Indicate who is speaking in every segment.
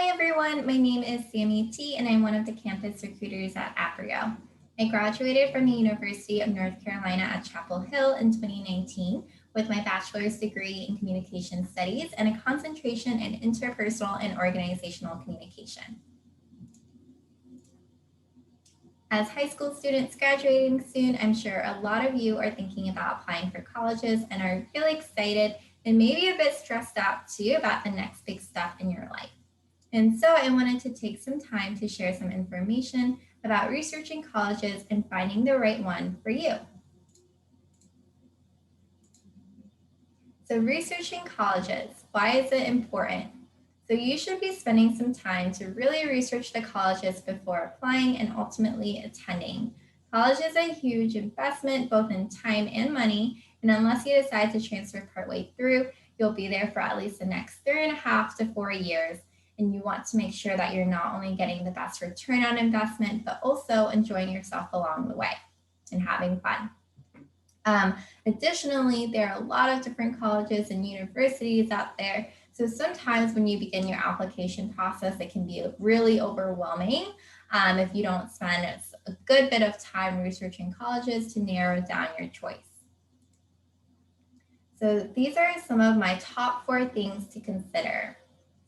Speaker 1: Hi everyone, my name is Sammy T and I'm one of the campus recruiters at Aprio. I graduated from the University of North Carolina at Chapel Hill in 2019 with my bachelor's degree in communication studies and a concentration in interpersonal and organizational communication. As high school students graduating soon, I'm sure a lot of you are thinking about applying for colleges and are really excited and maybe a bit stressed out too about the next big step in your life. And so I wanted to take some time to share some information about researching colleges and finding the right one for you. So researching colleges, why is it important? So you should be spending some time to really research the colleges before applying and ultimately attending. College is a huge investment, both in time and money, and unless you decide to transfer partway through, you'll be there for at least the next 3.5 to 4 years. And you want to make sure that you're not only getting the best return on investment, but also enjoying yourself along the way and having fun. Additionally, there are a lot of different colleges and universities out there. So sometimes when you begin your application process, it can be really overwhelming if you don't spend a good bit of time researching colleges to narrow down your choice. So these are some of my top 4 things to consider.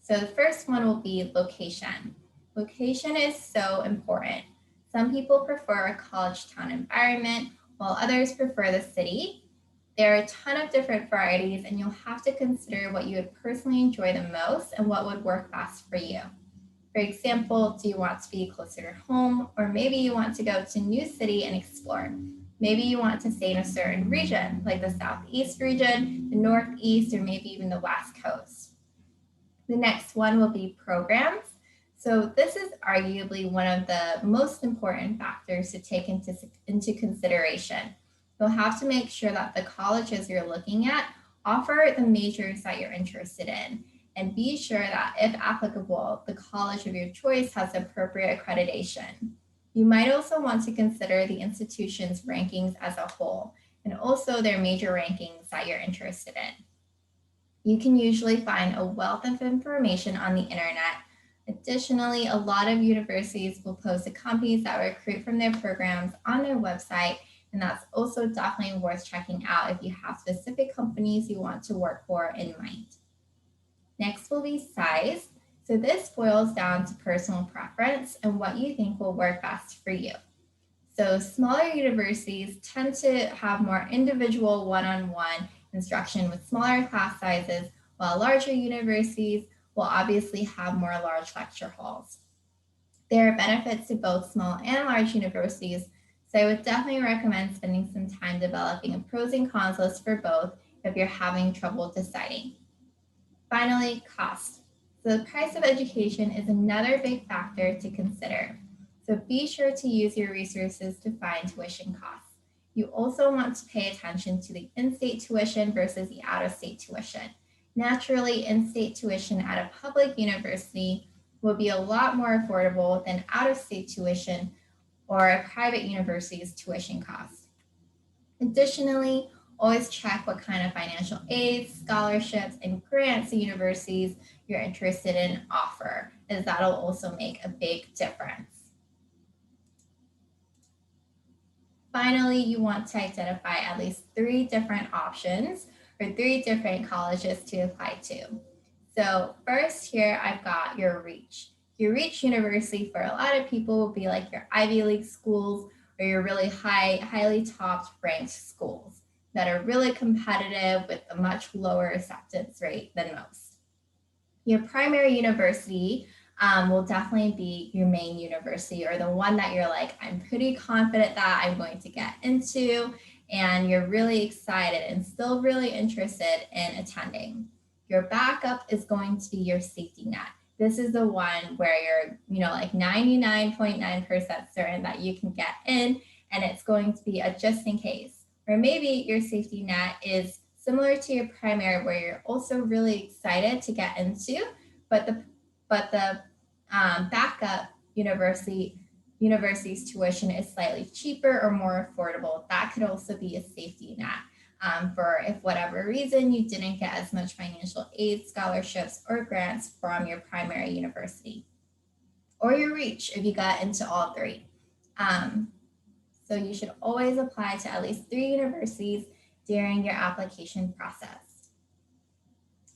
Speaker 1: So the first one will be location. Location is so important. Some people prefer a college town environment, while others prefer the city. There are a ton of different varieties, and you'll have to consider what you would personally enjoy the most and what would work best for you. For example, do you want to be closer to home, or maybe you want to go to a new city and explore? Maybe you want to stay in a certain region, like the Southeast region, the Northeast, or maybe even the West Coast. The next one will be programs. So this is arguably one of the most important factors to take into consideration. You'll have to make sure that the colleges you're looking at offer the majors that you're interested in, and be sure that, if applicable, the college of your choice has appropriate accreditation. You might also want to consider the institution's rankings as a whole, and also their major rankings that you're interested in. You can usually find a wealth of information on the internet. Additionally, a lot of universities will post the companies that recruit from their programs on their website, and that's also definitely worth checking out if you have specific companies you want to work for in mind. Next will be size. So this boils down to personal preference and what you think will work best for you. So smaller universities tend to have more individual one-on-one instruction with smaller class sizes, while larger universities will obviously have more large lecture halls. There are benefits to both small and large universities, so I would definitely recommend spending some time developing a pros and cons list for both if you're having trouble deciding. Finally, cost. So the price of education is another big factor to consider. So be sure to use your resources to find tuition costs. You also want to pay attention to the in-state tuition versus the out-of-state tuition. Naturally, in-state tuition at a public university will be a lot more affordable than out-of-state tuition or a private university's tuition cost. Additionally, always check what kind of financial aids, scholarships, and grants the universities you're interested in offer, as that'll also make a big difference. Finally, you want to identify at least 3 different options or 3 different colleges to apply to. So first here, I've got your reach. Your reach university for a lot of people will be like your Ivy League schools or your really highly topped ranked schools that are really competitive with a much lower acceptance rate than most. Your primary university will definitely be your main university, or the one that you're like, I'm pretty confident that I'm going to get into, and you're really excited and still really interested in attending. Your backup is going to be your safety net. This is the one where you're, like 99.9% certain that you can get in, and it's going to be a just in case. Or maybe your safety net is similar to your primary, where you're also really excited to get into, but the backup university's tuition is slightly cheaper or more affordable. That could also be a safety net. for if whatever reason you didn't get as much financial aid, scholarships, or grants from your primary university, or your reach if you got into all three. So you should always apply to at least 3 universities during your application process.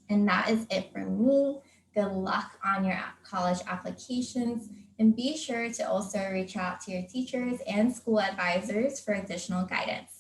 Speaker 1: And that is it for me. Good luck on your college applications, and be sure to also reach out to your teachers and school advisors for additional guidance.